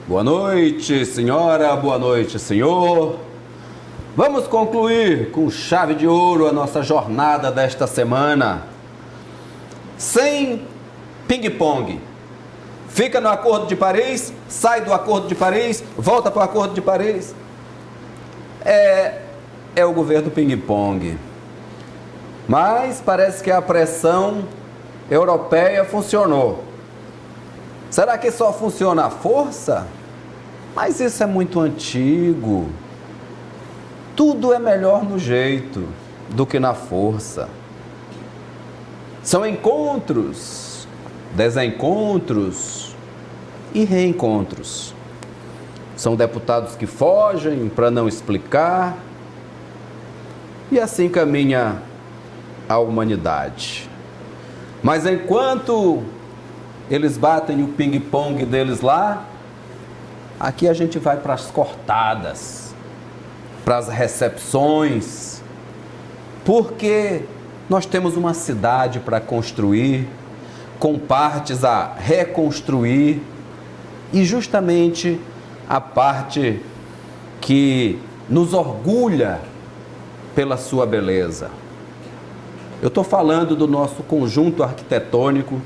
Boa noite, senhora, boa noite, senhor. Vamos concluir com chave de ouro a nossa jornada desta semana. Sem ping-pong. Fica no Acordo de Paris, sai do Acordo de Paris, volta para o Acordo de Paris. É o governo ping-pong. Mas parece que a pressão europeia funcionou. Será que só funciona a força? Mas isso é muito antigo. Tudo é melhor no jeito do que na força. São encontros, desencontros e reencontros. São deputados que fogem para não explicar. E assim caminha a humanidade. Mas enquanto eles batem o ping-pong deles lá, aqui a gente vai para as cortadas, para as recepções, porque nós temos uma cidade para construir, com partes a reconstruir, e justamente a parte que nos orgulha pela sua beleza. Eu estou falando do nosso conjunto arquitetônico,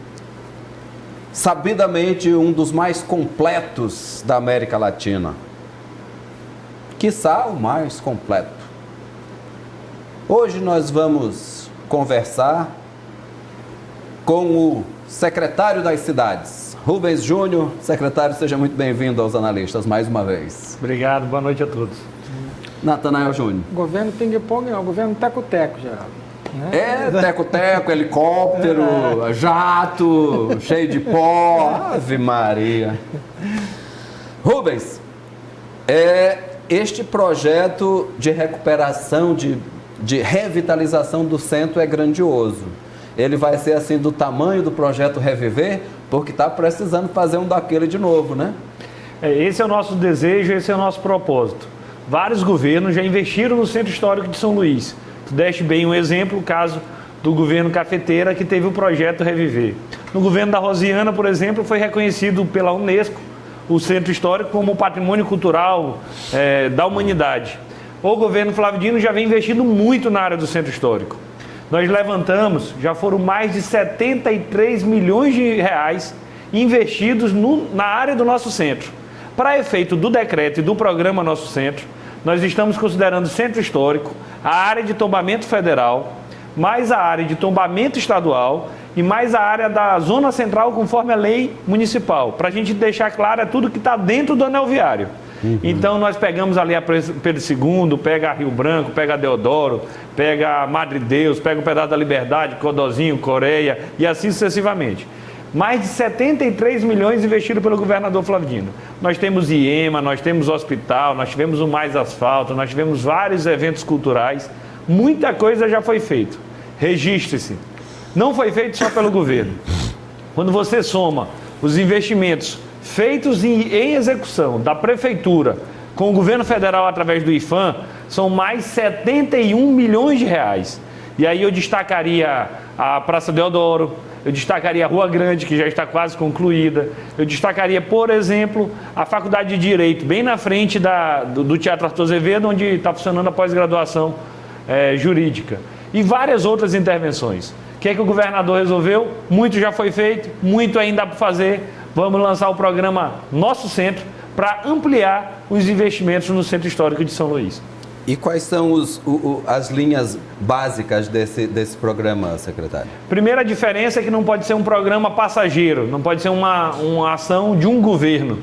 sabidamente um dos mais completos da América Latina, quiçá o mais completo. Hoje nós vamos conversar com o secretário das cidades, Rubens Júnior. Secretário, seja muito bem-vindo aos analistas mais uma vez. Obrigado, boa noite a todos. Natanael Júnior. Governo ping-pong não, governo teco-teco, Geraldo. Teco-teco, helicóptero, jato, cheio de pó, Ave Maria. Rubens, este projeto de recuperação, de revitalização do centro é grandioso. Ele vai ser assim do tamanho do projeto Reviver, porque está precisando fazer um daquele de novo, né? Esse é o nosso desejo, esse é o nosso propósito. Vários governos já investiram no Centro Histórico de São Luís. Tu deste bem um exemplo, o caso do governo Cafeteira, que teve o projeto Reviver. No governo da Rosiana, por exemplo, foi reconhecido pela Unesco o Centro Histórico como patrimônio cultural da humanidade. O governo Flávio Dino já vem investindo muito na área do Centro Histórico. Nós levantamos, já foram mais de 73 milhões de reais investidos na área do nosso centro. Para efeito do decreto e do programa Nosso Centro, nós estamos considerando Centro Histórico, a área de tombamento federal, mais a área de tombamento estadual e mais a área da zona central conforme a lei municipal. Para a gente deixar claro, é tudo que está dentro do anel viário. Então nós pegamos ali a Pedro II, pega a Rio Branco, pega a Deodoro, pega a Madre Deus, pega o pedaço da Liberdade, Codozinho, Coreia e assim sucessivamente. Mais de 73 milhões investidos pelo governador Flávio Dino. Nós temos IEMA, nós temos hospital, nós tivemos o Mais Asfalto, nós tivemos vários eventos culturais. Muita coisa já foi feita. Registre-se. Não foi feito só pelo governo. Quando você soma os investimentos feitos em execução da prefeitura com o governo federal através do IFAM, são mais 71 milhões de reais. E aí eu destacaria a Praça Deodoro, eu destacaria a Rua Grande, que já está quase concluída. Eu destacaria, por exemplo, a Faculdade de Direito, bem na frente do Teatro Arthur Azevedo, onde está funcionando a pós-graduação jurídica. E várias outras intervenções. O que é que o governador resolveu? Muito já foi feito, muito ainda para fazer. Vamos lançar o programa Nosso Centro para ampliar os investimentos no Centro Histórico de São Luís. E quais são as linhas básicas desse programa, secretário? Primeira diferença é que não pode ser um programa passageiro, não pode ser uma ação de um governo.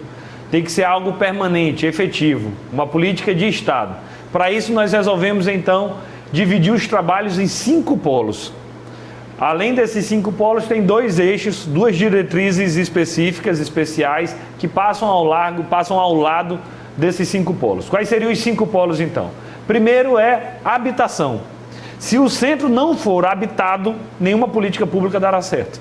Tem que ser algo permanente, efetivo, uma política de Estado. Para isso nós resolvemos então dividir os trabalhos em 5 polos. Além desses 5 polos, tem 2 eixos, 2 diretrizes específicas, especiais, que passam ao lado desses 5 polos. Quais seriam os 5 polos então? Primeiro é habitação. Se o centro não for habitado, nenhuma política pública dará certo.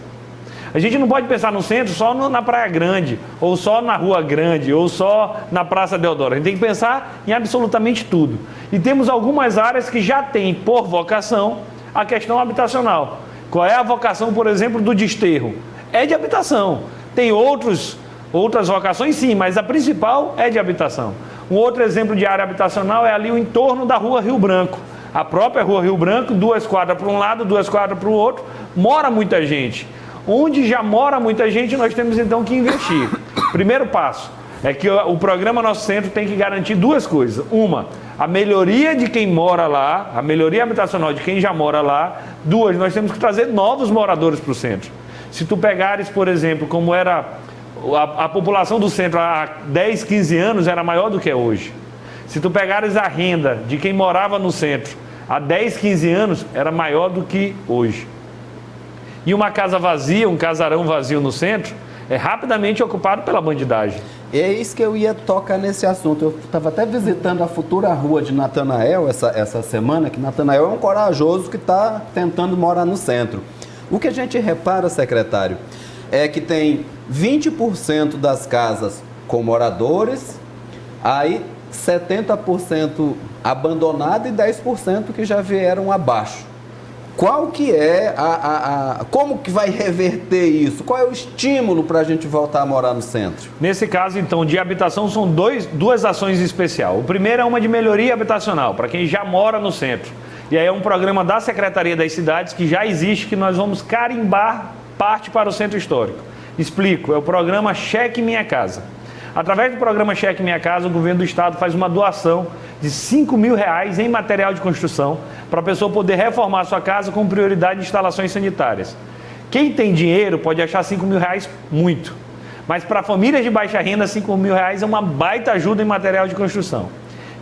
A gente não pode pensar no centro só na Praia Grande, ou só na Rua Grande, ou só na Praça Deodoro. A gente tem que pensar em absolutamente tudo. E temos algumas áreas que já têm por vocação a questão habitacional. Qual é a vocação, por exemplo, do Desterro? É de habitação. Tem outros Outras vocações sim, mas a principal é de habitação. Um outro exemplo de área habitacional é ali o entorno da rua Rio Branco. A própria rua Rio Branco, 2 quadras para um lado, 2 quadras para o outro, mora muita gente. Onde já mora muita gente, nós temos então que investir. Primeiro passo é que o programa Nosso Centro tem que garantir 2 coisas. Uma, a melhoria de quem mora lá, a melhoria habitacional de quem já mora lá. 2, nós temos que trazer novos moradores para o centro. Se tu pegares, por exemplo, como era a população do centro há 10, 15 anos, era maior do que é hoje. Se tu pegares a renda de quem morava no centro há 10, 15 anos, era maior do que hoje. E uma casa vazia, um casarão vazio no centro, é rapidamente ocupado pela bandidagem. É isso que eu ia tocar nesse assunto. Eu estava até visitando a futura rua de Natanael essa semana, que Natanael é um corajoso que está tentando morar no centro. O que a gente repara, secretário, é que tem 20% das casas com moradores, aí 70% abandonado e 10% que já vieram abaixo. Qual que é como que vai reverter isso? Qual é o estímulo para a gente voltar a morar no centro? Nesse caso, então, de habitação, são duas ações especiais. O primeiro é uma de melhoria habitacional, para quem já mora no centro. E aí é um programa da Secretaria das Cidades que já existe, que nós vamos carimbar parte para o centro histórico. Explico, é o programa Cheque Minha Casa. Através do programa Cheque Minha Casa, o governo do estado faz uma doação de R$5.000 em material de construção para a pessoa poder reformar a sua casa com prioridade de instalações sanitárias. Quem tem dinheiro pode achar R$5.000 muito, mas para famílias de baixa renda, R$5.000 é uma baita ajuda em material de construção.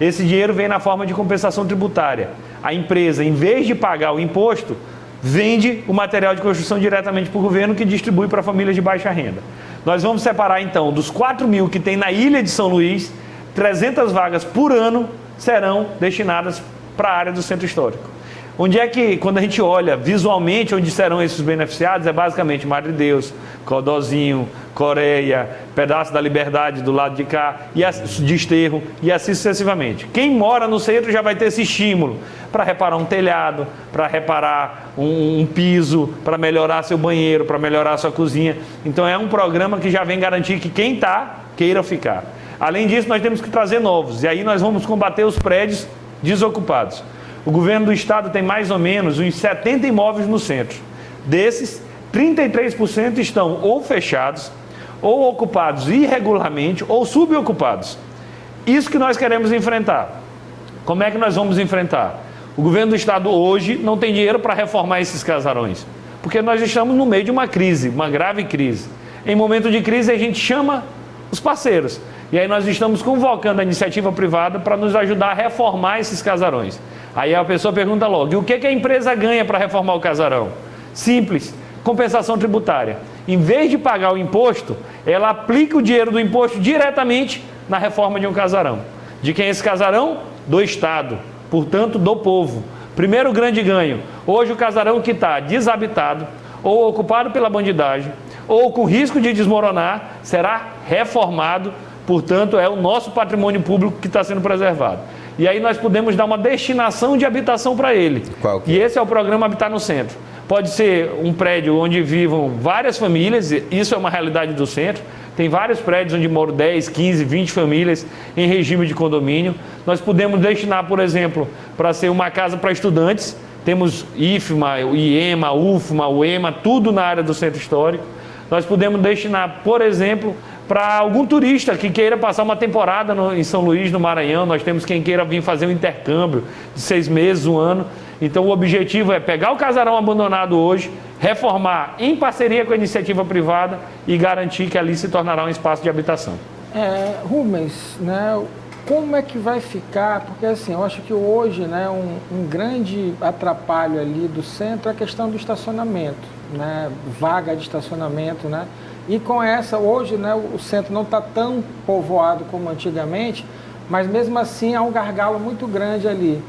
Esse dinheiro vem na forma de compensação tributária. A empresa, em vez de pagar o imposto, vende o material de construção diretamente para o governo, que distribui para famílias de baixa renda. Nós vamos separar então dos 4.000 que tem na ilha de São Luís, 300 vagas por ano serão destinadas para a área do centro histórico. Onde é que, quando a gente olha visualmente onde serão esses beneficiados, é basicamente Madre Deus, Codózinho, Coreia, Pedaço da Liberdade do lado de cá, e Desterro, e assim sucessivamente. Quem mora no centro já vai ter esse estímulo para reparar um telhado, para reparar um piso, para melhorar seu banheiro, para melhorar sua cozinha. Então é um programa que já vem garantir que quem está, queira ficar. Além disso, nós temos que trazer novos, e aí nós vamos combater os prédios desocupados. O governo do estado tem mais ou menos uns 70 imóveis no centro. Desses, 33% estão ou fechados, ou ocupados irregularmente, ou subocupados. Isso que nós queremos enfrentar. Como é que nós vamos enfrentar? O governo do estado hoje não tem dinheiro para reformar esses casarões, porque nós estamos no meio de uma crise, uma grave crise. Em momento de crise, a gente chama os parceiros. E aí nós estamos convocando a iniciativa privada para nos ajudar a reformar esses casarões. Aí a pessoa pergunta logo, e o que a empresa ganha para reformar o casarão? Simples, compensação tributária. Em vez de pagar o imposto, ela aplica o dinheiro do imposto diretamente na reforma de um casarão. De quem é esse casarão? Do Estado, portanto do povo. Primeiro grande ganho, hoje o casarão que está desabitado, ou ocupado pela bandidagem, ou com risco de desmoronar, será reformado, portanto é o nosso patrimônio público que está sendo preservado. E aí nós podemos dar uma destinação de habitação para ele. Qual que é? E esse é o programa Habitar no Centro. Pode ser um prédio onde vivam várias famílias, isso é uma realidade do centro. Tem vários prédios onde moram 10, 15, 20 famílias em regime de condomínio. Nós podemos destinar, por exemplo, para ser uma casa para estudantes. Temos IFMA, IEMA, UFMA, UEMA, tudo na área do centro histórico. Nós podemos destinar, por exemplo, para algum turista que queira passar uma temporada em São Luís, no Maranhão. Nós temos quem queira vir fazer um intercâmbio de 6 meses, 1 ano. Então o objetivo é pegar o casarão abandonado hoje, reformar em parceria com a iniciativa privada e garantir que ali se tornará um espaço de habitação. Rubens, né, como é que vai ficar? Porque assim, eu acho que hoje, né, um grande atrapalho ali do centro é a questão do estacionamento, né, vaga de estacionamento, né? E com essa, hoje, né, o centro não está tão povoado como antigamente, mas mesmo assim há um gargalo muito grande ali.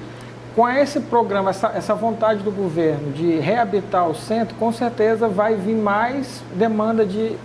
Com esse programa, essa vontade do governo de reabilitar o centro, com certeza vai vir mais demanda de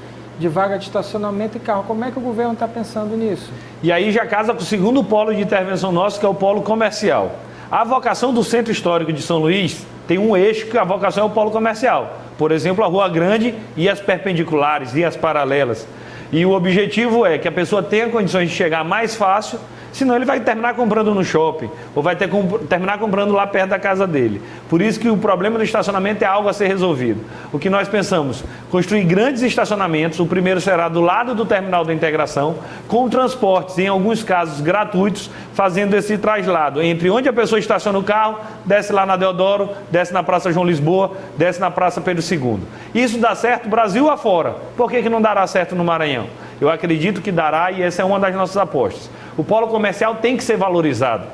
vaga de estacionamento e carro. Como é que o governo está pensando nisso? E aí já casa com o segundo polo de intervenção nosso, que é o polo comercial. A vocação do Centro Histórico de São Luís tem um eixo que a vocação é o polo comercial. Por exemplo, a Rua Grande e as perpendiculares e as paralelas. E o objetivo é que a pessoa tenha condições de chegar mais fácil, senão ele vai terminar comprando no shopping, ou vai terminar comprando lá perto da casa dele. Por isso que o problema do estacionamento é algo a ser resolvido. O que nós pensamos? Construir grandes estacionamentos, o primeiro será do lado do terminal da integração, com transportes, em alguns casos gratuitos, fazendo esse traslado entre onde a pessoa estaciona o carro, desce lá na Deodoro, desce na Praça João Lisboa, desce na Praça Pedro II. Isso dá certo Brasil afora. Por que não dará certo no Maranhão? Eu acredito que dará e essa é uma das nossas apostas. O polo comercial tem que ser valorizado.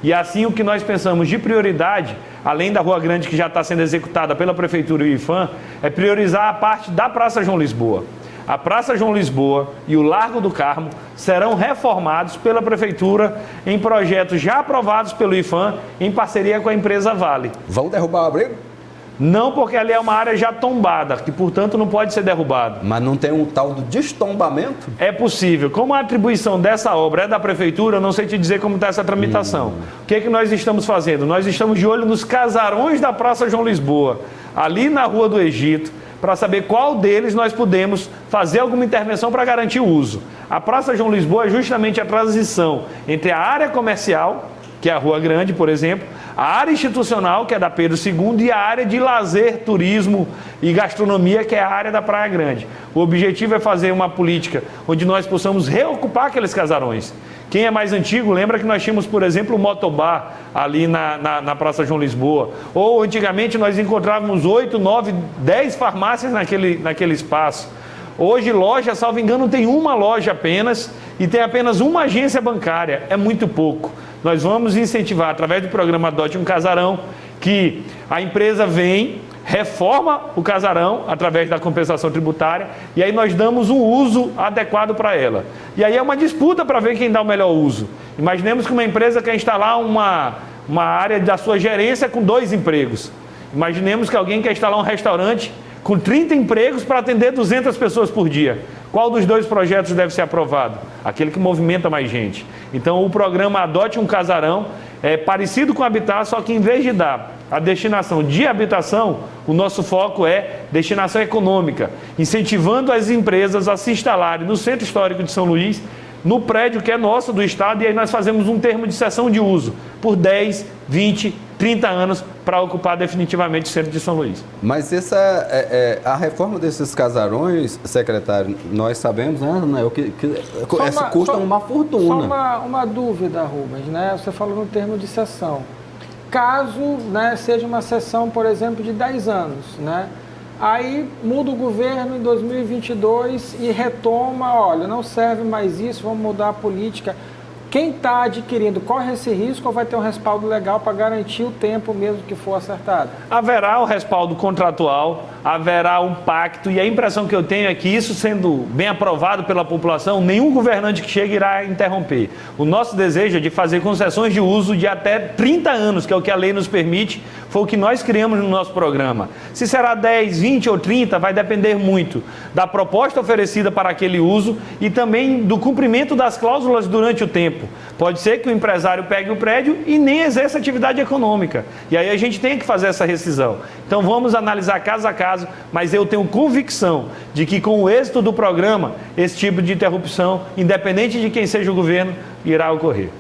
E assim o que nós pensamos de prioridade, além da Rua Grande que já está sendo executada pela Prefeitura e o IFAM, é priorizar a parte da Praça João Lisboa. A Praça João Lisboa e o Largo do Carmo serão reformados pela Prefeitura em projetos já aprovados pelo IFAM em parceria com a empresa Vale. Vão derrubar o abrigo? Não, porque ali é uma área já tombada, que portanto não pode ser derrubado. Mas não tem um tal do destombamento? É possível. Como a atribuição dessa obra é da Prefeitura, eu não sei te dizer como está essa tramitação. O que é que nós estamos fazendo? Nós estamos de olho nos casarões da Praça João Lisboa, ali na Rua do Egito, para saber qual deles nós podemos fazer alguma intervenção para garantir o uso. A Praça João Lisboa é justamente a transição entre a área comercial, que é a Rua Grande, por exemplo, a área institucional, que é da Pedro II, e a área de lazer, turismo e gastronomia, que é a área da Praia Grande. O objetivo é fazer uma política onde nós possamos reocupar aqueles casarões. Quem é mais antigo, lembra que nós tínhamos, por exemplo, o motobar ali na Praça João Lisboa. Ou antigamente nós encontrávamos 8, 9, 10 farmácias naquele espaço. Hoje, loja, salvo engano, tem uma loja apenas e tem apenas uma agência bancária. É muito pouco. Nós vamos incentivar, através do programa Adote um Casarão, que a empresa vem, reforma o casarão através da compensação tributária e aí nós damos um uso adequado para ela. E aí é uma disputa para ver quem dá o melhor uso. Imaginemos que uma empresa quer instalar uma área da sua gerência com 2 empregos. Imaginemos que alguém quer instalar um restaurante com 30 empregos para atender 200 pessoas por dia. Qual dos 2 projetos deve ser aprovado? Aquele que movimenta mais gente. Então o programa Adote um Casarão é parecido com o Habitat, só que em vez de dar a destinação de habitação, o nosso foco é destinação econômica, incentivando as empresas a se instalarem no Centro Histórico de São Luís, no prédio que é nosso, do Estado, e aí nós fazemos um termo de cessão de uso por 10, 20, 30 anos para ocupar definitivamente o centro de São Luís. Mas a reforma desses casarões, secretário, nós sabemos, né, custa uma fortuna. Só uma dúvida, Rubens, né? Você falou no termo de cessão. Caso, né, seja uma cessão, por exemplo, de 10 anos, né? Aí muda o governo em 2022 e retoma, olha, não serve mais isso, vamos mudar a política. Quem está adquirindo corre esse risco ou vai ter um respaldo legal para garantir o tempo mesmo que for acertado? Haverá o respaldo contratual, haverá um pacto e a impressão que eu tenho é que isso sendo bem aprovado pela população, nenhum governante que chegue irá interromper. O nosso desejo é de fazer concessões de uso de até 30 anos, que é o que a lei nos permite, foi o que nós criamos no nosso programa. Se será 10, 20 ou 30, vai depender muito da proposta oferecida para aquele uso e também do cumprimento das cláusulas durante o tempo. Pode ser que o empresário pegue o prédio e nem exerça atividade econômica. E aí a gente tem que fazer essa rescisão. Então vamos analisar caso a caso, mas eu tenho convicção de que com o êxito do programa, esse tipo de interrupção, independente de quem seja o governo, irá ocorrer.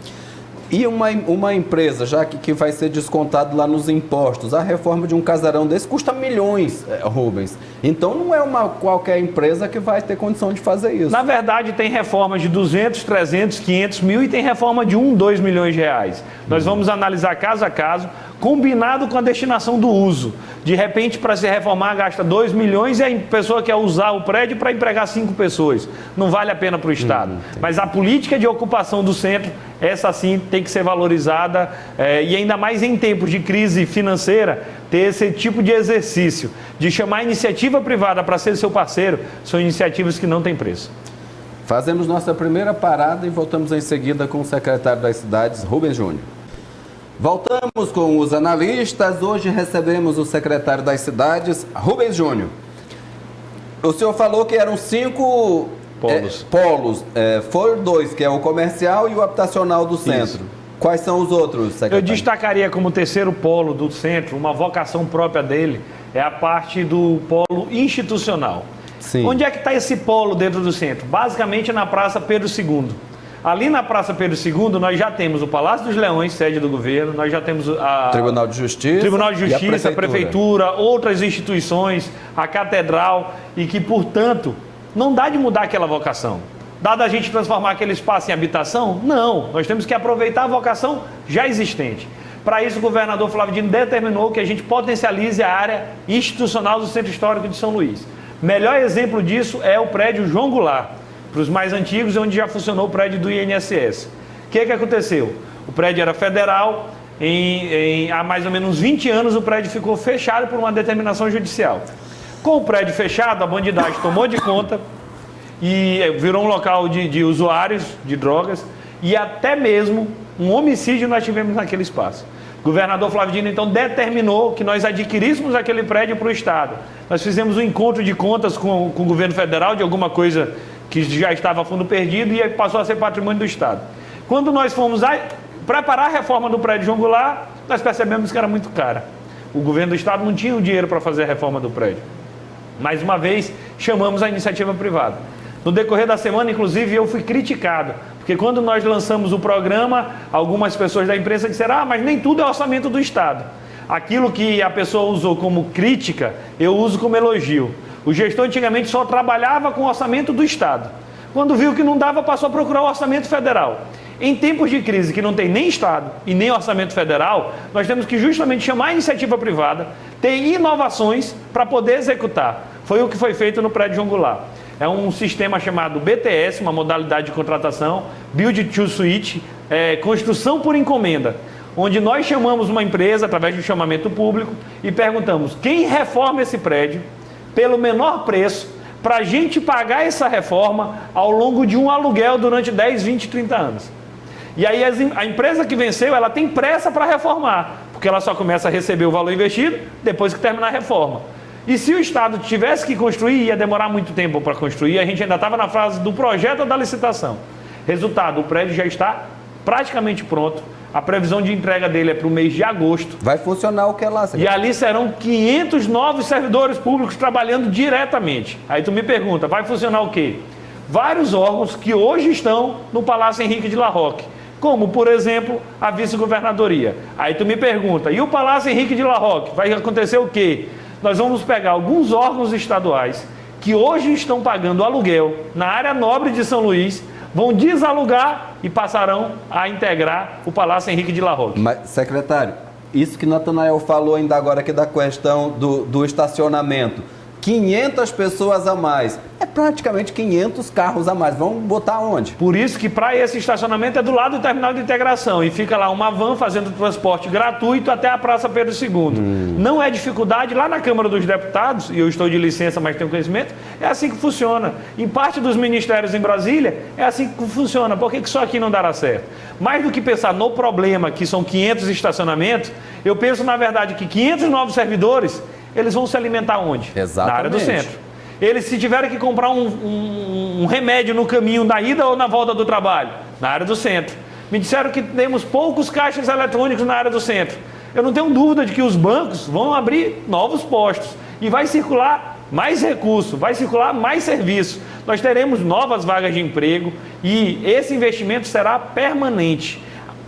E uma empresa, já que vai ser descontado lá nos impostos, a reforma de um casarão desse custa milhões, Rubens. Então não é qualquer empresa que vai ter condição de fazer isso. Na verdade, tem reformas de 200, 300, 500 mil e tem reforma de 1, 2 milhões de reais. Nós vamos analisar caso a caso, combinado com a destinação do uso. De repente, para se reformar, gasta 2 milhões e a pessoa quer usar o prédio para empregar 5 pessoas. Não vale a pena para o Estado. Mas a política de ocupação do centro, essa sim tem que ser valorizada e ainda mais em tempos de crise financeira, ter esse tipo de exercício, de chamar a iniciativa privada para ser seu parceiro, são iniciativas que não têm preço. Fazemos nossa primeira parada e voltamos em seguida com o secretário das cidades, Rubens Júnior. Voltamos com os analistas. Hoje recebemos o secretário das Rubens Júnior. O senhor falou que eram 5 polos. Foram 2, que é o comercial e o habitacional do centro. Isso. Quais são os outros, secretário? Eu destacaria como terceiro polo do centro, uma vocação própria dele, é a parte do polo institucional. Sim. Onde é que está esse polo dentro do centro? Basicamente na Praça Pedro II. Ali na Praça Pedro II, nós já temos o Palácio dos Leões, sede do governo, nós já temos a Tribunal de Justiça, a Prefeitura, outras instituições, a Catedral, e que, portanto, não dá de mudar aquela vocação. Dá da gente transformar aquele espaço em habitação? Não, nós temos que aproveitar a vocação já existente. Para isso, o governador Flávio Dino determinou que a gente potencialize a área institucional do Centro Histórico de São Luís. Melhor exemplo disso é o prédio João Goulart, para os mais antigos, onde já funcionou o prédio do INSS. O que aconteceu? O prédio era federal, há mais ou menos 20 anos o prédio ficou fechado por uma determinação judicial. Com o prédio fechado, a bandidagem tomou de conta e virou um local de usuários de drogas, e até mesmo um homicídio nós tivemos naquele espaço. O governador Flávio Dino, então, determinou que nós adquiríssemos aquele prédio para o Estado. Nós fizemos um encontro de contas com o governo federal de alguma coisa que já estava a fundo perdido e passou a ser patrimônio do Estado. Quando nós fomos preparar a reforma do prédio João Goulart, nós percebemos que era muito cara. O governo do Estado não tinha o dinheiro para fazer a reforma do prédio. Mais uma vez, chamamos a iniciativa privada. No decorrer da semana, inclusive, eu fui criticado, porque quando nós lançamos o programa, algumas pessoas da imprensa disseram: mas nem tudo é orçamento do Estado. Aquilo que a pessoa usou como crítica, eu uso como elogio. O gestor antigamente só trabalhava com o orçamento do Estado. Quando viu que não dava, passou a procurar o orçamento federal. Em tempos de crise que não tem nem Estado e nem orçamento federal, nós temos que justamente chamar a iniciativa privada, ter inovações para poder executar. Foi o que foi feito no prédio João Goulart. É um sistema chamado BTS, uma modalidade de contratação, Build to Suite, construção por encomenda, onde nós chamamos uma empresa através de um chamamento público e perguntamos: quem reforma esse prédio pelo menor preço, para a gente pagar essa reforma ao longo de um aluguel durante 10, 20, 30 anos. E aí a empresa que venceu, ela tem pressa para reformar, porque ela só começa a receber o valor investido depois que terminar a reforma. E se o Estado tivesse que construir, ia demorar muito tempo para construir, a gente ainda estava na fase do projeto da licitação. Resultado, o prédio já está praticamente pronto. A previsão de entrega dele é para o mês de agosto. Vai funcionar o que é lá? E ali serão 500 novos servidores públicos trabalhando diretamente. Aí tu me pergunta, vai funcionar o quê? Vários órgãos que hoje estão no Palácio Henrique de La Rocque, como, por exemplo, a vice-governadoria. Aí tu me pergunta, e o Palácio Henrique de La Rocque? Vai acontecer o quê? Nós vamos pegar alguns órgãos estaduais que hoje estão pagando aluguel na área nobre de São Luís, vão desalugar e passarão a integrar o Palácio Henrique de La Rocque. Mas, secretário, isso que Natanael falou ainda agora aqui da questão do estacionamento, 500 pessoas a mais, é praticamente 500 carros a mais, vamos botar onde? Por isso que para esse estacionamento é do lado do terminal de integração e fica lá uma van fazendo transporte gratuito até a Praça Pedro II. Não é dificuldade, lá na Câmara dos Deputados, e eu estou de licença, mas tenho conhecimento, é assim que funciona. Em parte dos ministérios em Brasília, é assim que funciona. Por que só aqui não dará certo? Mais do que pensar no problema, que são 500 estacionamentos, eu penso, na verdade, que 500 novos servidores, eles vão se alimentar onde? Exatamente. Na área do centro. Eles, se tiverem que comprar um remédio no caminho da ida ou na volta do trabalho, na área do centro. Me disseram que temos poucos caixas eletrônicos na área do centro. Eu não tenho dúvida de que os bancos vão abrir novos postos e vai circular mais recurso, vai circular mais serviço. Nós teremos novas vagas de emprego e esse investimento será permanente.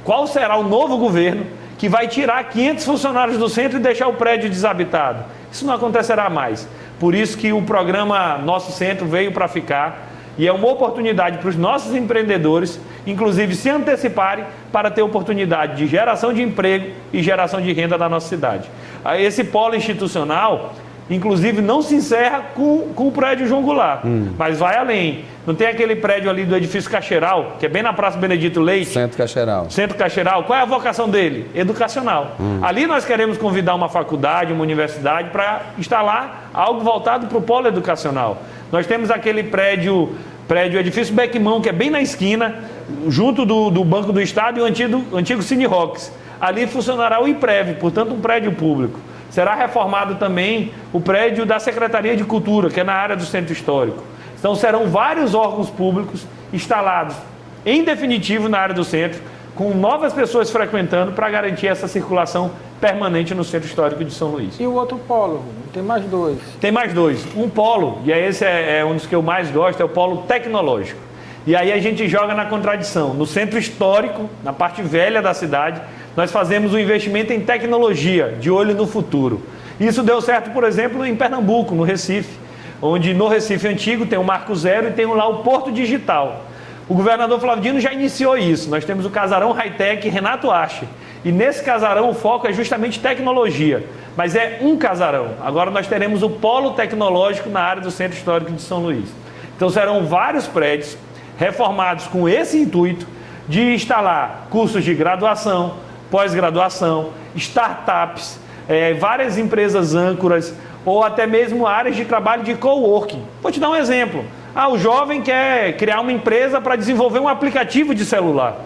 Qual será o novo governo que vai tirar 500 funcionários do centro e deixar o prédio desabitado? Isso não acontecerá mais. Por isso que o programa Nosso Centro veio para ficar e é uma oportunidade para os nossos empreendedores, inclusive, se anteciparem para ter oportunidade de geração de emprego e geração de renda na nossa cidade. Esse polo institucional, inclusive, não se encerra com o prédio João Goulart, mas vai além. Não tem aquele prédio ali do edifício Cacheral, que é bem na Praça Benedito Leite? Centro Cacheral. Centro Cacheral. Qual é a vocação dele? Educacional. Ali nós queremos convidar uma faculdade, uma universidade, para instalar algo voltado para o polo educacional. Nós temos aquele prédio edifício Beckman, que é bem na esquina, junto do Banco do Estado e o antigo Cine Rocks. Ali funcionará o IPREV, portanto um prédio público. Será reformado também o prédio da Secretaria de Cultura, que é na área do Centro Histórico. Então serão vários órgãos públicos instalados, em definitivo, na área do centro, com novas pessoas frequentando para garantir essa circulação permanente no Centro Histórico de São Luís. E o outro polo? Tem mais dois. Tem mais dois. Um polo, e esse é um dos que eu mais gosto, é o polo tecnológico. E aí a gente joga na contradição. No Centro Histórico, na parte velha da cidade, nós fazemos um investimento em tecnologia, de olho no futuro. Isso deu certo, por exemplo, em Pernambuco, no Recife, onde no Recife Antigo tem o Marco Zero e tem lá o Porto Digital. O governador Flávio Dino já iniciou isso. Nós temos o casarão high-tech Renato Arche. E nesse casarão o foco é justamente tecnologia. Mas é um casarão. Agora nós teremos o polo tecnológico na área do Centro Histórico de São Luís. Então serão vários prédios reformados com esse intuito de instalar cursos de graduação, pós-graduação, startups, várias empresas âncoras ou até mesmo áreas de trabalho de coworking. Vou te dar um exemplo. O jovem quer criar uma empresa para desenvolver um aplicativo de celular.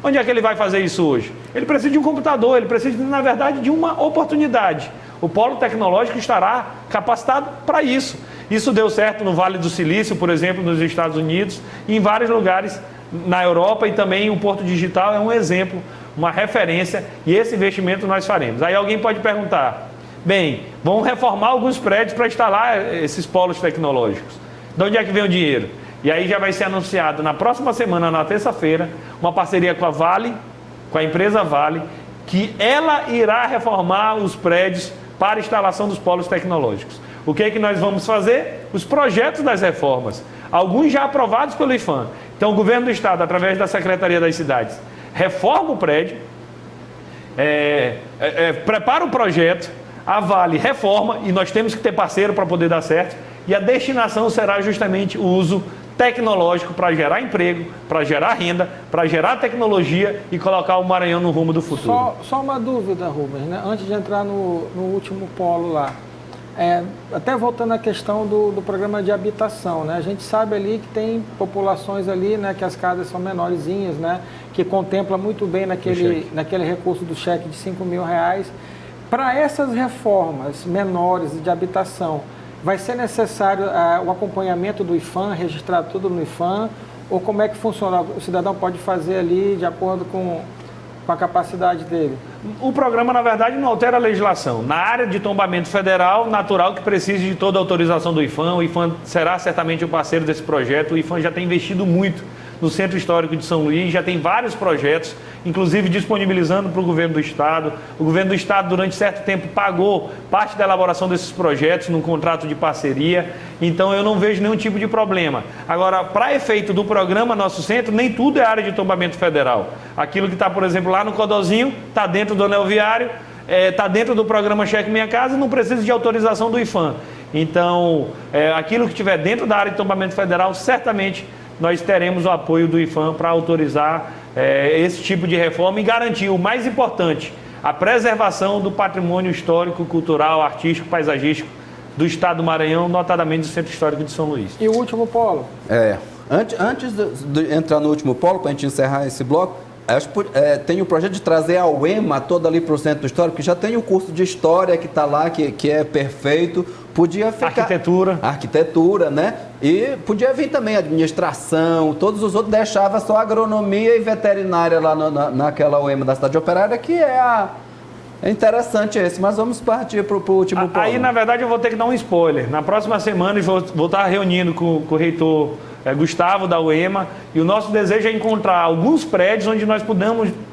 Onde é que ele vai fazer isso hoje? Ele precisa de um computador, ele precisa, na verdade, de uma oportunidade. O polo tecnológico estará capacitado para isso. Isso deu certo no Vale do Silício, por exemplo, nos Estados Unidos, e em vários lugares na Europa, e também o Porto Digital é um exemplo, uma referência, e esse investimento nós faremos. Aí alguém pode perguntar, bem, vamos reformar alguns prédios para instalar esses polos tecnológicos. De onde é que vem o dinheiro? E aí já vai ser anunciado na próxima semana, na terça-feira, uma parceria com a Vale, com a empresa Vale, que ela irá reformar os prédios para a instalação dos polos tecnológicos. O que é que nós vamos fazer? Os projetos das reformas, alguns já aprovados pelo IPHAN. Então o governo do estado, através da Secretaria das Cidades, reforma o prédio, prepara o projeto, a Vale reforma, e nós temos que ter parceiro para poder dar certo, e a destinação será justamente o uso tecnológico para gerar emprego, para gerar renda, para gerar tecnologia e colocar o Maranhão no rumo do futuro. Só uma dúvida, Rubens, né? Antes de entrar no último polo lá. Até voltando à questão do programa de habitação, né? A gente sabe ali que tem populações ali, né, que as casas são menorzinhas, né, que contempla muito bem naquele recurso do cheque de R$5.000. Para essas reformas menores de habitação, vai ser necessário o acompanhamento do IPHAN, registrar tudo no IPHAN, ou como é que funciona? O cidadão pode fazer ali de acordo com a capacidade dele? O programa, na verdade, não altera a legislação. Na área de tombamento federal, natural que precise de toda a autorização do IPHAN. O IPHAN será certamente o parceiro desse projeto. O IPHAN já tem investido muito no Centro Histórico de São Luís, já tem vários projetos, inclusive disponibilizando para o governo do estado. O governo do estado, durante certo tempo, pagou parte da elaboração desses projetos num contrato de parceria, então eu não vejo nenhum tipo de problema. Agora, para efeito do programa Nosso Centro, nem tudo é área de tombamento federal. Aquilo que está, por exemplo, lá no Codozinho, está dentro do anel viário, está dentro do programa Cheque Minha Casa, não precisa de autorização do IPHAN. Então, aquilo que estiver dentro da área de tombamento federal, certamente nós teremos o apoio do IPHAN para autorizar esse tipo de reforma e garantir o mais importante, a preservação do patrimônio histórico, cultural, artístico, paisagístico do estado do Maranhão, notadamente do Centro Histórico de São Luís. E o último polo? Antes de entrar no último polo, para a gente encerrar esse bloco, tem o projeto de trazer a UEMA toda ali para o Centro Histórico, que já tem o curso de História que está lá, que é perfeito. Podia ficar... Arquitetura, né? E podia vir também administração, todos os outros, deixava só agronomia e veterinária lá naquela UEMA da Cidade Operária, que é interessante esse, mas vamos partir para o último polo. Aí, na verdade, eu vou ter que dar um spoiler. Na próxima semana, eu vou estar reunindo com o reitor Gustavo da UEMA, e o nosso desejo é encontrar alguns prédios onde nós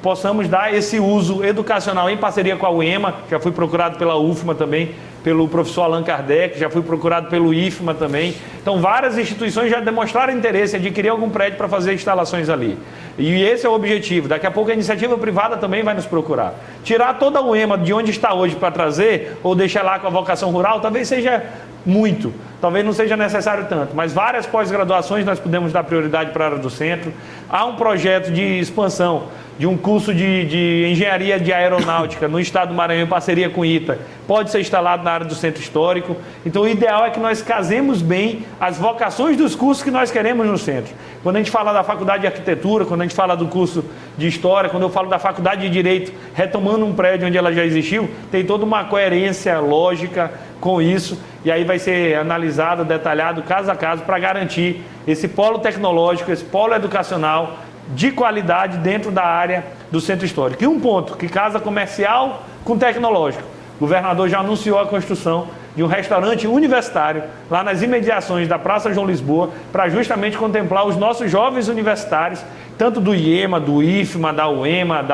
possamos dar esse uso educacional em parceria com a UEMA. Já fui procurado pela UFMA também, pelo professor Allan Kardec, já fui procurado pelo IFMA também. Então, várias instituições já demonstraram interesse em adquirir algum prédio para fazer instalações ali. E esse é o objetivo. Daqui a pouco a iniciativa privada também vai nos procurar. Tirar toda a UEMA de onde está hoje para trazer, ou deixar lá com a vocação rural, talvez seja muito. Talvez não seja necessário tanto, mas várias pós-graduações nós podemos dar prioridade para a área do centro. Há um projeto de expansão de um curso de engenharia de aeronáutica no estado do Maranhão em parceria com o ITA, pode ser instalado na área do centro histórico. Então o ideal é que nós casemos bem as vocações dos cursos que nós queremos no centro. Quando a gente fala da faculdade de arquitetura, quando a gente fala do curso de história, quando eu falo da faculdade de direito, retomando um prédio onde ela já existiu, tem toda uma coerência lógica com isso, e aí vai ser analisado, detalhado, caso a caso, para garantir esse polo tecnológico, esse polo educacional de qualidade dentro da área do centro histórico. E um ponto que casa comercial com tecnológico. O governador já anunciou a construção de um restaurante universitário lá nas imediações da Praça João Lisboa, para justamente contemplar os nossos jovens universitários, tanto do IEMA, do IFMA, da UEMA,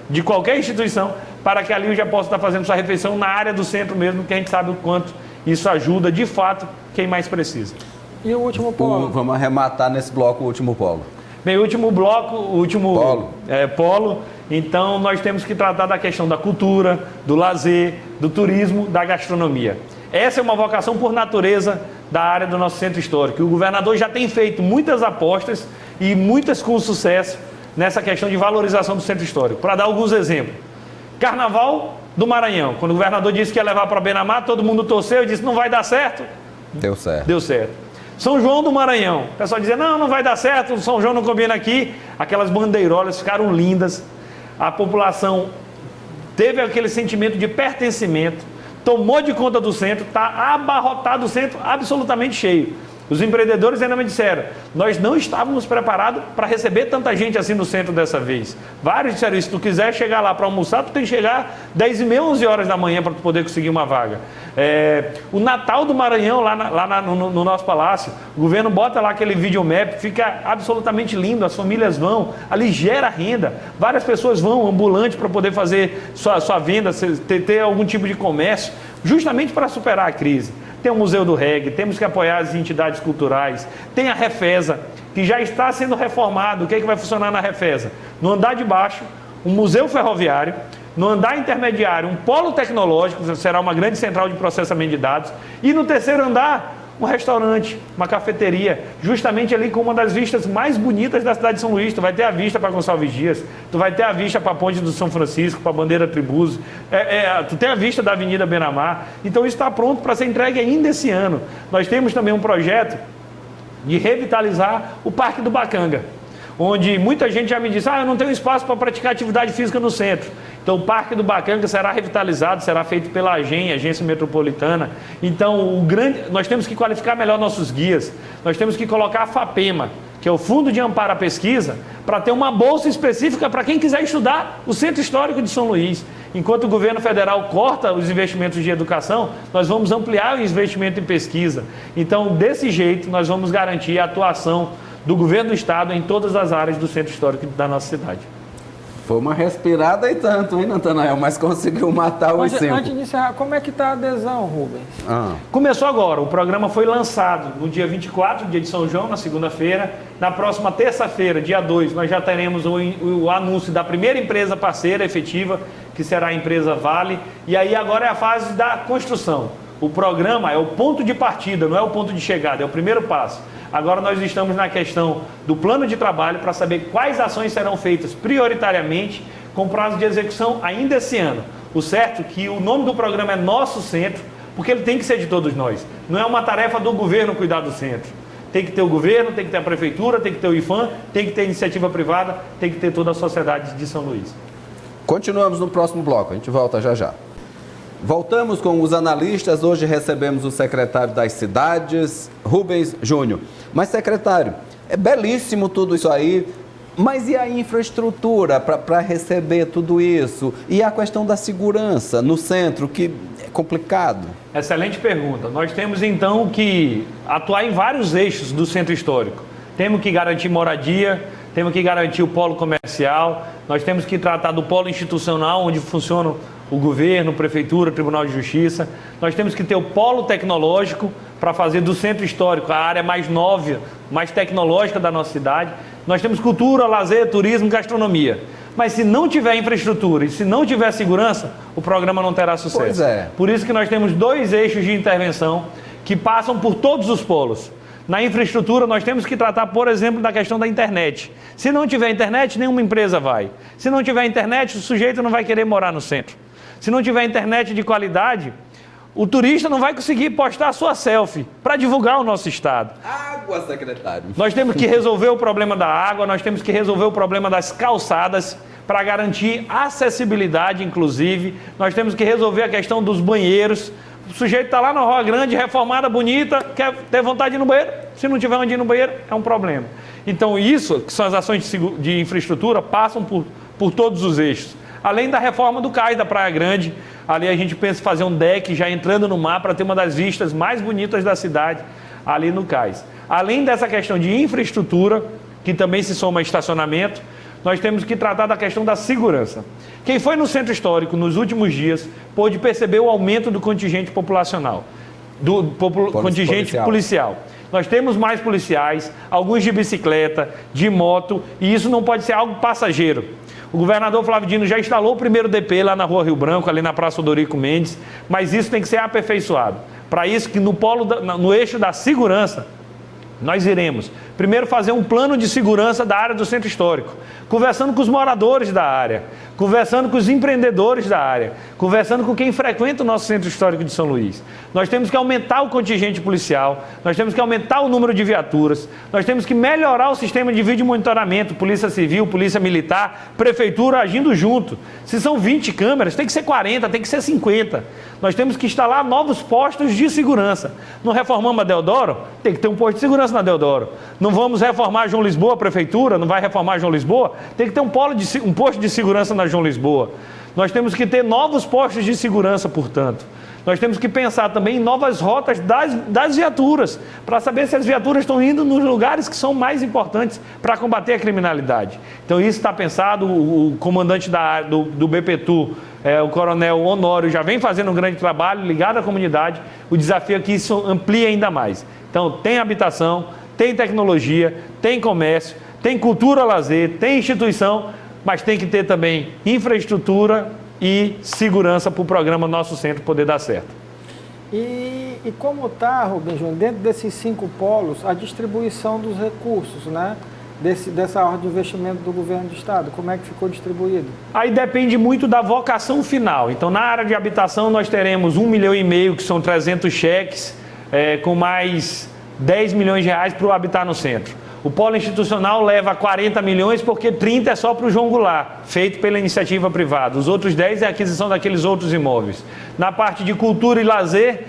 de qualquer instituição, para que ali já possa estar fazendo sua refeição na área do centro mesmo, que a gente sabe o quanto isso ajuda, de fato, quem mais precisa. E o último polo? Vamos arrematar nesse bloco o último polo. Bem, o último bloco, o último polo, então nós temos que tratar da questão da cultura, do lazer, do turismo, da gastronomia. Essa é uma vocação por natureza da área do nosso centro histórico. O governador já tem feito muitas apostas e muitas com sucesso nessa questão de valorização do centro histórico. Para dar alguns exemplos. Carnaval do Maranhão. Quando o governador disse que ia levar para Benamar, todo mundo torceu e disse não vai dar certo. Deu certo. Deu certo. São João do Maranhão. O pessoal dizia, não vai dar certo, São João não combina aqui. Aquelas bandeirolas ficaram lindas. A população teve aquele sentimento de pertencimento, tomou de conta do centro, está abarrotado o centro, absolutamente cheio. Os empreendedores ainda me disseram, nós não estávamos preparados para receber tanta gente assim no centro dessa vez. Vários disseram, se tu quiser chegar lá para almoçar, tu tem que chegar 10h30, 11 horas da manhã para tu poder conseguir uma vaga. O Natal do Maranhão, no nosso palácio, o governo bota lá aquele videomap, fica absolutamente lindo, as famílias vão, ali gera renda, várias pessoas vão ambulante para poder fazer sua venda, ter algum tipo de comércio, justamente para superar a crise. Tem o Museu do Reggae, temos que apoiar as entidades culturais, tem a Refesa, que já está sendo reformado. O que é que vai funcionar na Refesa? No andar de baixo, um museu ferroviário, no andar intermediário, um polo tecnológico, será uma grande central de processamento de dados, e no terceiro andar, um restaurante, uma cafeteria, justamente ali com uma das vistas mais bonitas da cidade de São Luís. Tu vai ter a vista para Gonçalves Dias, tu vai ter a vista para a Ponte do São Francisco, para a Bandeira Tribuzzi, tu tem a vista da Avenida Benamar. Então isso está pronto para ser entregue ainda esse ano. Nós temos também um projeto de revitalizar o Parque do Bacanga, onde muita gente já me disse, eu não tenho espaço para praticar atividade física no centro. Então o Parque do Bacanga será revitalizado, será feito pela Agência Metropolitana. Então nós temos que qualificar melhor nossos guias, nós temos que colocar a FAPEMA, que é o Fundo de Amparo à Pesquisa, para ter uma bolsa específica para quem quiser estudar o Centro Histórico de São Luís. Enquanto o governo federal corta os investimentos de educação, nós vamos ampliar o investimento em pesquisa. Então, desse jeito, nós vamos garantir a atuação do governo do estado em todas as áreas do centro histórico da nossa cidade. Foi uma respirada e tanto, hein, Natanael? Mas conseguiu matar os 5. Antes de encerrar, como é que está a adesão, Rubens? Começou agora, o programa foi lançado no dia 24, dia de São João, na segunda-feira. Na próxima terça-feira, dia 2, nós já teremos o anúncio da primeira empresa parceira efetiva, que será a empresa Vale. E aí agora é a fase da construção. O programa é o ponto de partida, não é o ponto de chegada, é o primeiro passo. Agora nós estamos na questão do plano de trabalho para saber quais ações serão feitas prioritariamente com prazo de execução ainda esse ano. O certo é que o nome do programa é Nosso Centro, porque ele tem que ser de todos nós. Não é uma tarefa do governo cuidar do centro. Tem que ter o governo, tem que ter a prefeitura, tem que ter o IFAM, tem que ter a iniciativa privada, tem que ter toda a sociedade de São Luís. Continuamos no próximo bloco, a gente volta já já. Voltamos com os analistas. Hoje recebemos o secretário das cidades, Rubens Júnior. Mas, secretário, é belíssimo tudo isso aí, mas e a infraestrutura para receber tudo isso? E a questão da segurança no centro, que é complicado? Excelente pergunta. Nós temos, então, que atuar em vários eixos do centro histórico. Temos que garantir moradia, temos que garantir o polo comercial, nós temos que tratar do polo institucional, onde funciona o governo, prefeitura, Tribunal de Justiça. Nós temos que ter o polo tecnológico para fazer do centro histórico a área mais nova, mais tecnológica da nossa cidade. Nós temos cultura, lazer, turismo, gastronomia. Mas se não tiver infraestrutura e se não tiver segurança, o programa não terá sucesso. Pois é. Por isso que nós temos 2 eixos de intervenção que passam por todos os polos. Na infraestrutura, nós temos que tratar, por exemplo, da questão da internet. Se não tiver internet, nenhuma empresa vai. Se não tiver internet, o sujeito não vai querer morar no centro. Se não tiver internet de qualidade, o turista não vai conseguir postar a sua selfie para divulgar o nosso estado. Água, secretário. Nós temos que resolver o problema da água, nós temos que resolver o problema das calçadas para garantir acessibilidade, inclusive. Nós temos que resolver a questão dos banheiros. O sujeito está lá na Rua Grande, reformada, bonita, quer ter vontade de ir no banheiro. Se não tiver onde ir no banheiro, é um problema. Então isso, que são as ações de infraestrutura, passam por todos os eixos. Além da reforma do cais da Praia Grande, ali a gente pensa em fazer um deck já entrando no mar para ter uma das vistas mais bonitas da cidade ali no cais. Além dessa questão de infraestrutura, que também se soma a estacionamento, nós temos que tratar da questão da segurança. Quem foi no centro histórico nos últimos dias pôde perceber o aumento do contingente populacional, do contingente policial. Nós temos mais policiais, alguns de bicicleta, de moto, e isso não pode ser algo passageiro. O governador Flávio Dino já instalou o primeiro DP lá na Rua Rio Branco, ali na Praça Odorico Mendes, mas isso tem que ser aperfeiçoado. Para isso que no eixo da segurança, nós iremos primeiro fazer um plano de segurança da área do centro histórico, conversando com os moradores da área, conversando com os empreendedores da área, conversando com quem frequenta o nosso centro histórico de São Luís. Nós temos que aumentar o contingente policial, nós temos que aumentar o número de viaturas, nós temos que melhorar o sistema de vídeo monitoramento, Polícia Civil, Polícia Militar, Prefeitura agindo junto. Se são 20 câmeras, tem que ser 40, tem que ser 50. Nós temos que instalar novos postos de segurança. Não reformamos a Deodoro? Tem que ter um posto de segurança na Deodoro. Não vamos reformar João Lisboa, a Prefeitura não vai reformar João Lisboa? Tem que ter um posto de segurança na João Lisboa. Nós temos que ter novos postos de segurança, portanto. Nós temos que pensar também em novas rotas das viaturas, para saber se as viaturas estão indo nos lugares que são mais importantes para combater a criminalidade. Então isso está pensado, o comandante do BPTU, o coronel Honório, já vem fazendo um grande trabalho ligado à comunidade. O desafio é que isso amplie ainda mais. Então tem habitação, tem tecnologia, tem comércio, tem cultura, lazer, tem instituição, mas tem que ter também infraestrutura e segurança para o programa Nosso Centro poder dar certo. E como está, Rubem Júnior, dentro desses 5 polos, a distribuição dos recursos, né? Dessa ordem de investimento do governo do estado, como é que ficou distribuído? Aí depende muito da vocação final. Então, na área de habitação, nós teremos 1,5 milhão, que são 300 cheques, com mais 10 milhões de reais para o Habitar no Centro. O polo institucional leva 40 milhões, porque 30 é só para o João Goulart, feito pela iniciativa privada. Os outros 10 é a aquisição daqueles outros imóveis. Na parte de cultura e lazer,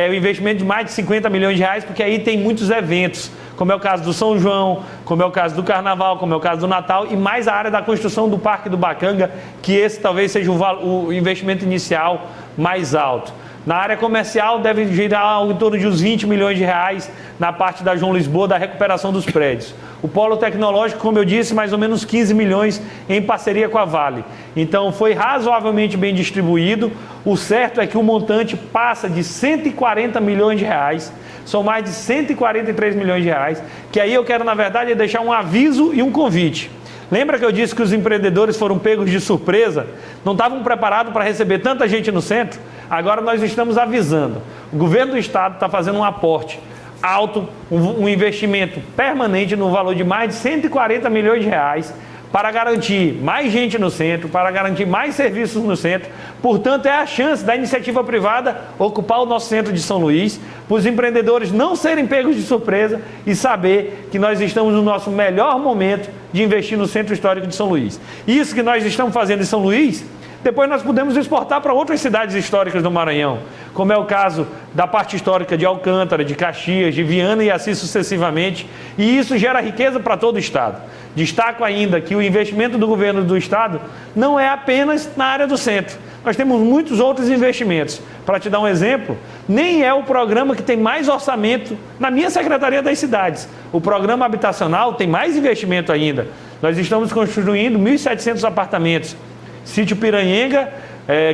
o investimento de mais de 50 milhões de reais, porque aí tem muitos eventos, como é o caso do São João, como é o caso do Carnaval, como é o caso do Natal, e mais a área da construção do Parque do Bacanga, que esse talvez seja o investimento inicial mais alto. Na área comercial deve girar em torno de uns 20 milhões de reais na parte da João Lisboa, da recuperação dos prédios. O polo tecnológico, como eu disse, mais ou menos 15 milhões em parceria com a Vale. Então foi razoavelmente bem distribuído. O certo é que o montante passa de 140 milhões de reais, são mais de 143 milhões de reais, que aí eu quero, na verdade, deixar um aviso e um convite. Lembra que eu disse que os empreendedores foram pegos de surpresa? Não estavam preparados para receber tanta gente no centro? Agora nós estamos avisando. O governo do estado está fazendo um aporte alto, um investimento permanente no valor de mais de 140 milhões de reais para garantir mais gente no centro, para garantir mais serviços no centro. Portanto, é a chance da iniciativa privada ocupar o nosso centro de São Luís, para os empreendedores não serem pegos de surpresa e saber que nós estamos no nosso melhor momento de investir no Centro Histórico de São Luís. Isso que nós estamos fazendo em São Luís, depois nós podemos exportar para outras cidades históricas do Maranhão, como é o caso da parte histórica de Alcântara, de Caxias, de Viana e assim sucessivamente, e isso gera riqueza para todo o estado. Destaco ainda que o investimento do governo do estado não é apenas na área do centro. Nós temos muitos outros investimentos. Para te dar um exemplo, nem é o programa que tem mais orçamento na minha Secretaria das Cidades. O programa habitacional tem mais investimento ainda. Nós estamos construindo 1.700 apartamentos. Sítio Piranhenga,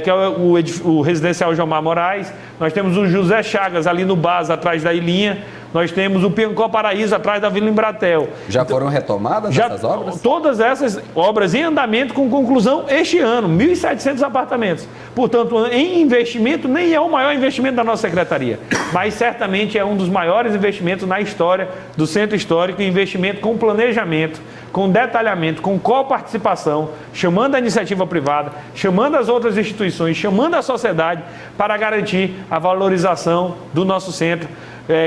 que é o residencial Jomar Moraes. Nós temos o José Chagas ali no Bas, atrás da Ilinha. Nós temos o Piancó Paraíso, atrás da Vila Embratel. Já foram retomadas essas obras? Todas essas obras em andamento, com conclusão este ano, 1.700 apartamentos. Portanto, em investimento, nem é o maior investimento da nossa secretaria, mas certamente é um dos maiores investimentos na história do Centro Histórico, investimento com planejamento, com detalhamento, com coparticipação, chamando a iniciativa privada, chamando as outras instituições, chamando a sociedade para garantir a valorização do nosso centro,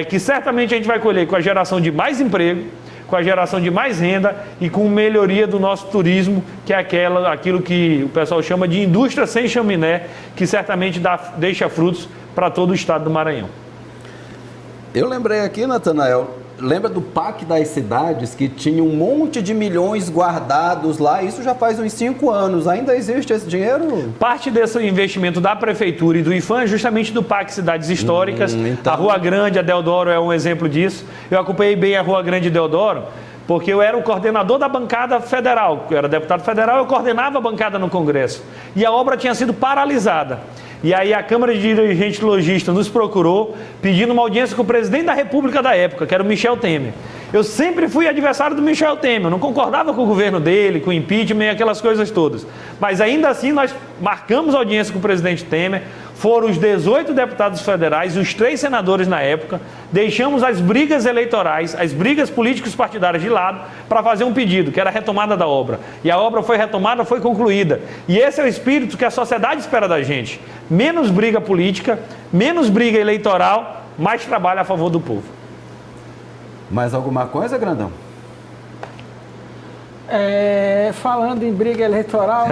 que certamente a gente vai colher com a geração de mais emprego, com a geração de mais renda e com melhoria do nosso turismo, que é aquilo que o pessoal chama de indústria sem chaminé, que certamente deixa frutos para todo o estado do Maranhão. Eu lembrei aqui, Natanael, lembra do PAC das cidades, que tinha um monte de milhões guardados lá? Isso já faz uns 5 anos. Ainda existe esse dinheiro? Parte desse investimento da Prefeitura e do IFAM é justamente do PAC Cidades Históricas. Então... A Rua Grande, a Deodoro é um exemplo disso. Eu acompanhei bem a Rua Grande e Deodoro, porque eu era o coordenador da bancada federal. Eu era deputado federal, eu coordenava a bancada no Congresso. E a obra tinha sido paralisada. E aí a Câmara de Dirigentes Lojistas nos procurou, pedindo uma audiência com o presidente da República da época, que era o Michel Temer. Eu sempre fui adversário do Michel Temer, eu não concordava com o governo dele, com o impeachment e aquelas coisas todas. Mas ainda assim nós marcamos audiência com o presidente Temer, foram os 18 deputados federais e os 3 senadores na época, deixamos as brigas eleitorais, as brigas políticos partidárias de lado, para fazer um pedido, que era a retomada da obra. E a obra foi retomada, foi concluída. E esse é o espírito que a sociedade espera da gente. Menos briga política, menos briga eleitoral, mais trabalho a favor do povo. Mais alguma coisa, Grandão? Falando em briga eleitoral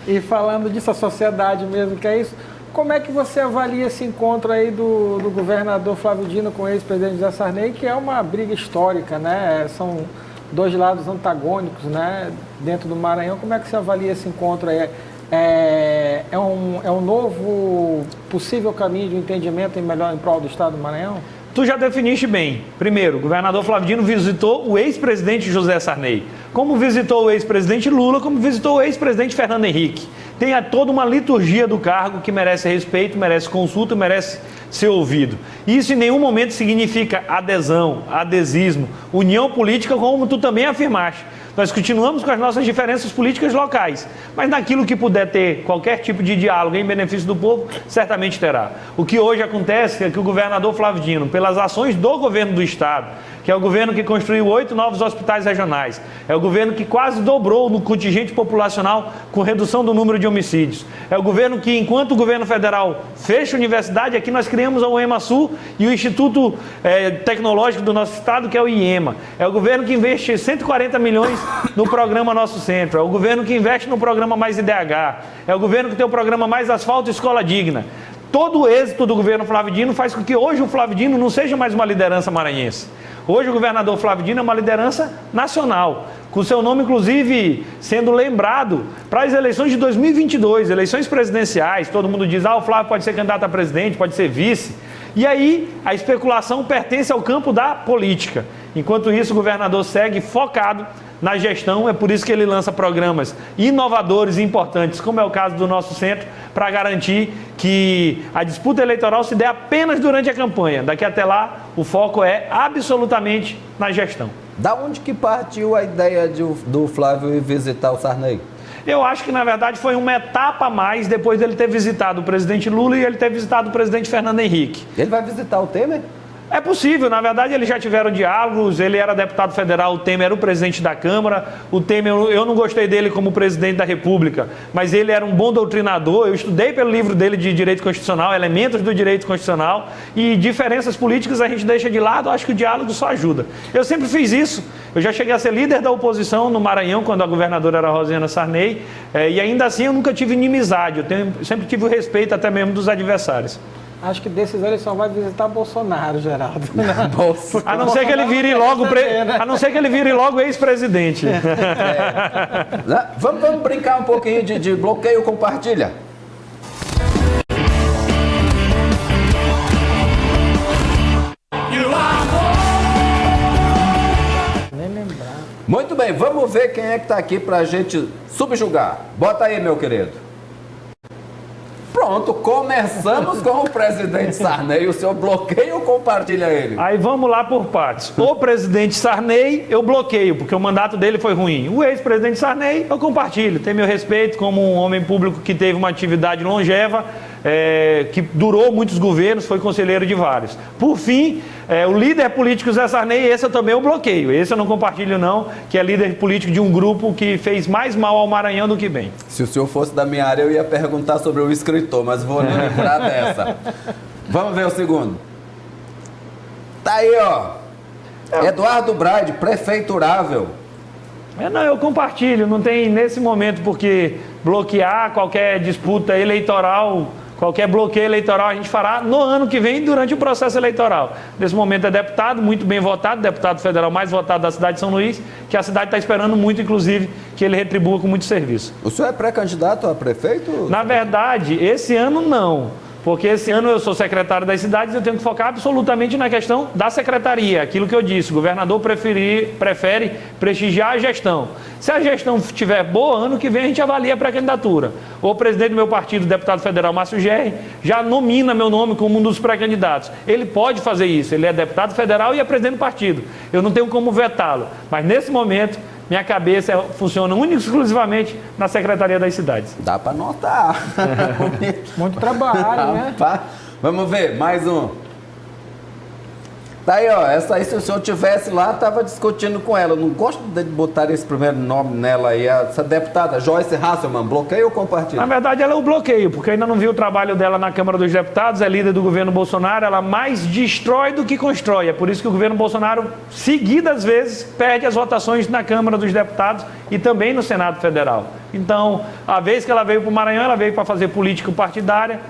e falando disso, a sociedade mesmo que é isso, como é que você avalia esse encontro aí do governador Flávio Dino com o ex-presidente José Sarney, que é uma briga histórica, né? São 2 lados antagônicos, né? Dentro do Maranhão. Como é que você avalia esse encontro aí? É um novo possível caminho de entendimento em prol do Estado do Maranhão? Tu já definiste bem. Primeiro, o governador Flávio Dino visitou o ex-presidente José Sarney, como visitou o ex-presidente Lula, como visitou o ex-presidente Fernando Henrique. Tem toda uma liturgia do cargo que merece respeito, merece consulta, merece ser ouvido. Isso em nenhum momento significa adesão, adesismo, união política, como tu também afirmaste. Nós continuamos com as nossas diferenças políticas locais, mas naquilo que puder ter qualquer tipo de diálogo em benefício do povo, certamente terá. O que hoje acontece é que o governador Flávio Dino, pelas ações do governo do Estado, que é o governo que construiu 8 novos hospitais regionais, é o governo que quase dobrou no contingente populacional com redução do número de homicídios, é o governo que, enquanto o governo federal fecha a universidade, aqui nós criamos a UEMA-Sul e o Instituto Tecnológico do nosso Estado, que é o IEMA, é o governo que investe 140 milhões no programa Nosso Centro, é o governo que investe no programa Mais IDH, é o governo que tem o programa Mais Asfalto e Escola Digna. Todo o êxito do governo Flávio Dino faz com que hoje o Flávio Dino não seja mais uma liderança maranhense. Hoje o governador Flávio Dino é uma liderança nacional, com seu nome inclusive sendo lembrado para as eleições de 2022, eleições presidenciais. Todo mundo diz, o Flávio pode ser candidato a presidente, pode ser vice. E aí a especulação pertence ao campo da política. Enquanto isso, o governador segue focado na gestão, é por isso que ele lança programas inovadores e importantes, como é o caso do Nosso Centro, para garantir que a disputa eleitoral se dê apenas durante a campanha. Daqui até lá, o foco é absolutamente na gestão. Da onde que partiu a ideia do Flávio ir visitar o Sarney? Eu acho que, na verdade, foi uma etapa a mais depois dele ter visitado o presidente Lula e ele ter visitado o presidente Fernando Henrique. Ele vai visitar o Temer? É possível, na verdade eles já tiveram diálogos, ele era deputado federal, o Temer era o presidente da Câmara, o Temer, eu não gostei dele como presidente da República, mas ele era um bom doutrinador, eu estudei pelo livro dele de Direito Constitucional, Elementos do Direito Constitucional, e diferenças políticas a gente deixa de lado, acho que o diálogo só ajuda. Eu sempre fiz isso, eu já cheguei a ser líder da oposição no Maranhão, quando a governadora era a Rosiana Sarney, e ainda assim eu nunca tive inimizade, eu sempre tive o respeito até mesmo dos adversários. Acho que desses ele só vai visitar Bolsonaro, Geraldo. A não ser que ele vire logo, a não ser que ele vire logo ex-presidente. Vamos brincar um pouquinho de bloqueio compartilha. Nem lembrar. Muito bem, vamos ver quem é que está aqui para a gente subjugar. Bota aí, meu querido. Pronto, começamos com o presidente Sarney. O senhor bloqueia ou compartilha ele? Aí vamos lá por partes. O presidente Sarney eu bloqueio, porque o mandato dele foi ruim. O ex-presidente Sarney eu compartilho. Tem meu respeito como um homem público que teve uma atividade longeva, que durou muitos governos, foi conselheiro de vários. Por fim, o líder político Zé Sarney, esse eu também bloqueio. Esse eu não compartilho não, que é líder político de um grupo que fez mais mal ao Maranhão do que bem. Se o senhor fosse da minha área, eu ia perguntar sobre o escritor, mas vou não lembrar dessa. Vamos ver o segundo. Tá aí, ó. Eduardo Braide, prefeiturável. Não, eu compartilho, não tem nesse momento porque bloquear qualquer disputa eleitoral com Qualquer bloqueio eleitoral a gente fará no ano que vem, durante o processo eleitoral. Nesse momento é deputado, muito bem votado, deputado federal mais votado da cidade de São Luís, que a cidade está esperando muito, inclusive, que ele retribua com muito serviço. O senhor é pré-candidato a prefeito? Na verdade, esse ano não. Porque esse ano eu sou secretário das cidades e eu tenho que focar absolutamente na questão da secretaria. Aquilo que eu disse, o governador prefere prestigiar a gestão. Se a gestão estiver boa, ano que vem a gente avalia a pré-candidatura. O presidente do meu partido, o deputado federal Márcio Gerri, já nomina meu nome como um dos pré-candidatos. Ele pode fazer isso, ele é deputado federal e é presidente do partido. Eu não tenho como vetá-lo. Mas nesse momento, minha cabeça funciona única e exclusivamente na Secretaria das Cidades. Dá para notar. Muito trabalho, né? Vamos ver, mais um. Tá aí, ó. Essa aí, se o senhor tivesse lá, tava discutindo com ela. Eu não gosto de botar esse primeiro nome nela aí. Essa deputada, Joyce Hasselmann, bloqueio ou compartilha? Na verdade, ela é o bloqueio, porque ainda não vi o trabalho dela na Câmara dos Deputados, é líder do governo Bolsonaro, ela mais destrói do que constrói. É por isso que o governo Bolsonaro, seguidas vezes, perde as votações na Câmara dos Deputados e também no Senado Federal. Então, a vez que ela veio para o Maranhão, ela veio para fazer política partidária,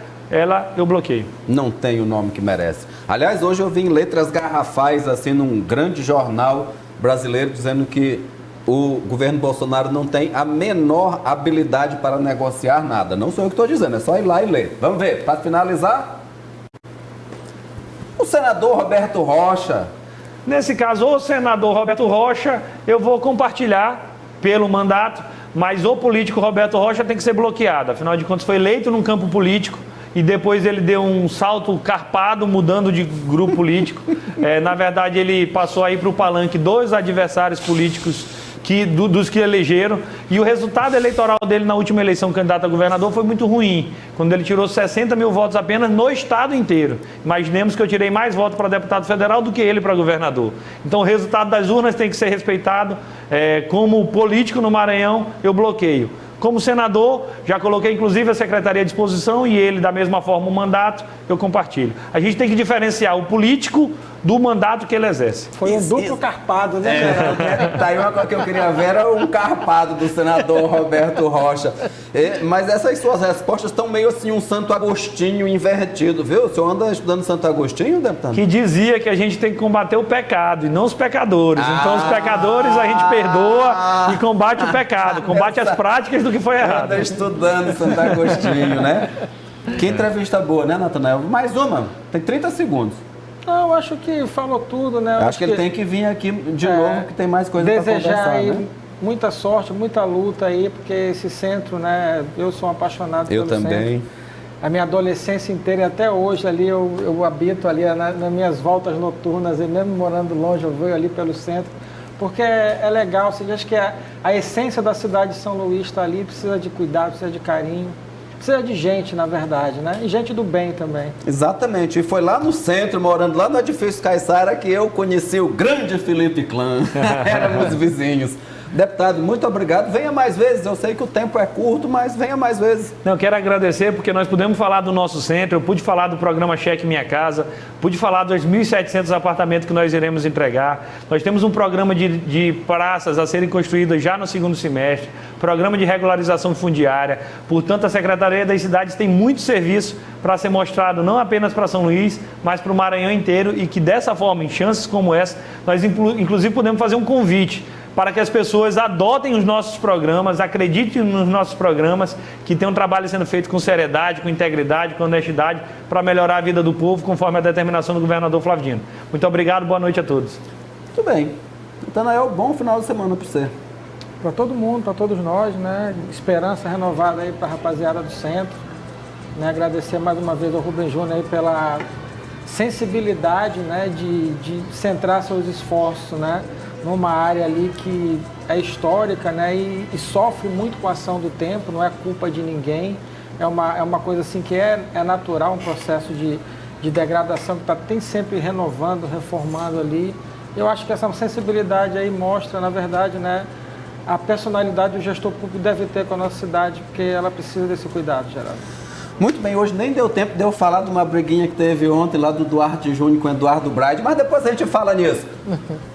eu bloqueio. Não tem o nome que merece. Aliás, hoje eu vi em letras garrafais, assim, num grande jornal brasileiro, dizendo que o governo Bolsonaro não tem a menor habilidade para negociar nada. Não sou eu que estou dizendo, é só ir lá e ler. Vamos ver, para finalizar, o senador Roberto Rocha. Nesse caso, o senador Roberto Rocha, eu vou compartilhar pelo mandato, mas o político Roberto Rocha tem que ser bloqueado. Afinal de contas, foi eleito num campo político e depois ele deu um salto carpado, mudando de grupo político. Na verdade, ele passou aí para o palanque 2 adversários políticos dos que elegeram, e o resultado eleitoral dele na última eleição candidato a governador foi muito ruim, quando ele tirou 60 mil votos apenas no estado inteiro. Imaginemos que eu tirei mais votos para deputado federal do que ele para governador. Então o resultado das urnas tem que ser respeitado. Como político no Maranhão, eu bloqueio. Como senador, já coloquei inclusive a secretaria à disposição e ele, da mesma forma, o mandato, eu compartilho. A gente tem que diferenciar o político do mandato que ele exerce. Foi um duplo carpado, né, Geraldo? Tá aí uma coisa que eu queria ver, era um carpado do senador Roberto Rocha. Mas essas suas respostas estão meio assim, um Santo Agostinho invertido, viu? O senhor anda estudando Santo Agostinho, deputado? Que dizia que a gente tem que combater o pecado e não os pecadores. Então os pecadores a gente perdoa e combate o pecado, combate as práticas do que foi errado. Anda estudando Santo Agostinho, né? Que entrevista boa, né, Natanael? Mais uma, tem 30 segundos. Não, eu acho que falou tudo, né? Acho que ele tem que vir aqui de novo, que tem mais coisa para conversar. Desejar aí né? muita sorte, muita luta aí, porque esse centro, né? Eu sou um apaixonado pelo centro. Eu também. A minha adolescência inteira e até hoje ali eu habito ali nas minhas voltas noturnas, e mesmo morando longe, eu vou ali pelo centro, porque é legal. Assim, acho que a essência da cidade de São Luís está ali, precisa de cuidado, precisa de carinho. Precisa de gente, na verdade, né? E gente do bem também. Exatamente. E foi lá no centro, morando lá no edifício Caiçara, que eu conheci o grande Felipe Clã. Éramos vizinhos. Deputado, muito obrigado. Venha mais vezes. Eu sei que o tempo é curto, mas venha mais vezes. Eu quero agradecer porque nós pudemos falar do nosso centro. Eu pude falar do programa Cheque Minha Casa. Pude falar dos 1.700 apartamentos que nós iremos entregar. Nós temos um programa de praças a serem construídas já no segundo semestre. Programa de regularização fundiária. Portanto, a Secretaria das Cidades tem muito serviço para ser mostrado não apenas para São Luís, mas para o Maranhão inteiro, e que dessa forma, em chances como essa, nós inclusive podemos fazer um convite para que as pessoas adotem os nossos programas, acreditem nos nossos programas, que tem um trabalho sendo feito com seriedade, com integridade, com honestidade, para melhorar a vida do povo, conforme a determinação do governador Flávio Dino. Muito obrigado, boa noite a todos. Muito bem. Natanael, bom final de semana para você. Para todo mundo, para todos nós, né? Esperança renovada aí para a rapaziada do centro. Né? Agradecer mais uma vez ao Rubem Júnior aí pela sensibilidade, né? de centrar seus esforços, né? Numa área ali que é histórica, né? E sofre muito com a ação do tempo, não é culpa de ninguém. É uma coisa assim que é natural, um processo de degradação que tem sempre renovando, reformando ali. Eu acho que essa sensibilidade aí mostra, na verdade, né? A personalidade do gestor público deve ter com a nossa cidade, porque ela precisa desse cuidado, Geraldo. Muito bem, hoje nem deu tempo de eu falar de uma briguinha que teve ontem lá do Duarte Júnior com o Eduardo Braide, mas depois a gente fala nisso.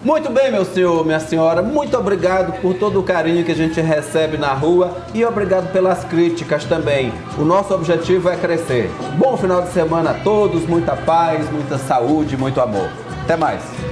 Muito bem, meu senhor, minha senhora, muito obrigado por todo o carinho que a gente recebe na rua e obrigado pelas críticas também. O nosso objetivo é crescer. Bom final de semana a todos, muita paz, muita saúde, muito amor. Até mais.